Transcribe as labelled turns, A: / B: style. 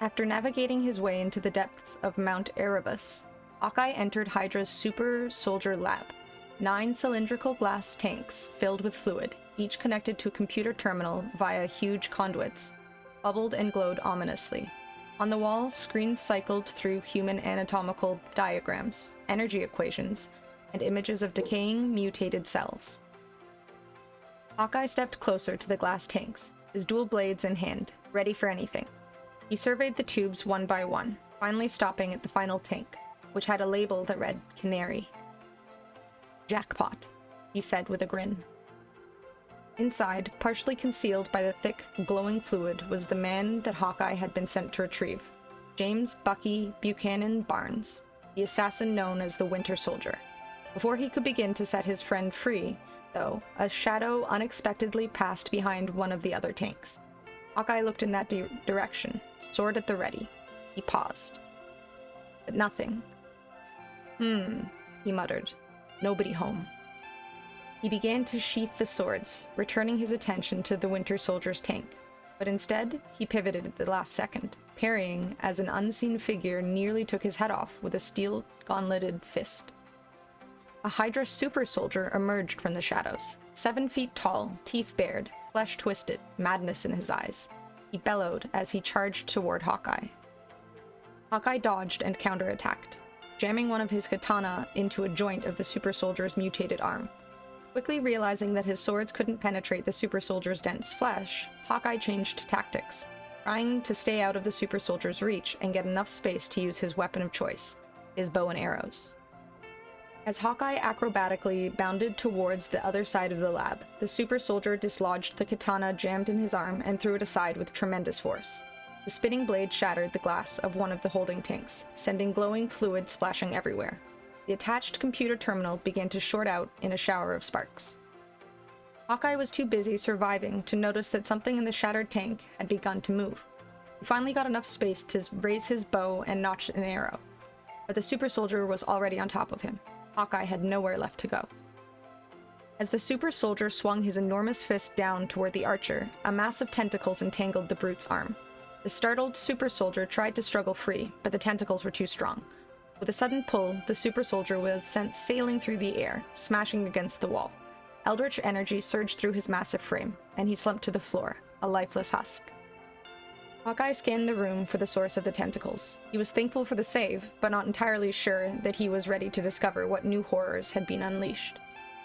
A: After navigating his way into the depths of Mount Erebus, Hawkeye entered Hydra's super soldier lab. 9 cylindrical glass tanks filled with fluid, each connected to a computer terminal via huge conduits, bubbled and glowed ominously. On the wall, screens cycled through human anatomical diagrams, energy equations, and images of decaying, mutated cells. Hawkeye stepped closer to the glass tanks, his dual blades in hand, ready for anything. He surveyed the tubes one by one, finally stopping at the final tank, which had a label that read Canary. "Jackpot," he said with a grin. Inside, partially concealed by the thick, glowing fluid, was the man that Hawkeye had been sent to retrieve, James "Bucky" Buchanan Barnes, the assassin known as the Winter Soldier. Before he could begin to set his friend free, though, a shadow unexpectedly passed behind one of the other tanks. Hawkeye looked in that direction, sword at the ready. He paused. But nothing. He muttered. Nobody home. He began to sheath the swords, returning his attention to the Winter Soldier's tank. But instead, he pivoted at the last second, parrying as an unseen figure nearly took his head off with a steel gauntleted fist. A Hydra super soldier emerged from the shadows, 7 feet tall, teeth bared, flesh twisted, madness in his eyes. He bellowed as he charged toward Hawkeye. Hawkeye dodged and counterattacked, jamming one of his katana into a joint of the super soldier's mutated arm. Quickly realizing that his swords couldn't penetrate the super soldier's dense flesh, Hawkeye changed tactics, trying to stay out of the super soldier's reach and get enough space to use his weapon of choice, his bow and arrows. As Hawkeye acrobatically bounded towards the other side of the lab, the super soldier dislodged the katana jammed in his arm and threw it aside with tremendous force. The spinning blade shattered the glass of one of the holding tanks, sending glowing fluid splashing everywhere. The attached computer terminal began to short out in a shower of sparks. Hawkeye was too busy surviving to notice that something in the shattered tank had begun to move. He finally got enough space to raise his bow and notch an arrow, but the super soldier was already on top of him. Hawkeye had nowhere left to go. As the super soldier swung his enormous fist down toward the archer, a mass of tentacles entangled the brute's arm. The startled super soldier tried to struggle free, but the tentacles were too strong. With a sudden pull, the super soldier was sent sailing through the air, smashing against the wall. Eldritch energy surged through his massive frame, and he slumped to the floor, a lifeless husk. Hawkeye scanned the room for the source of the tentacles. He was thankful for the save, but not entirely sure that he was ready to discover what new horrors had been unleashed.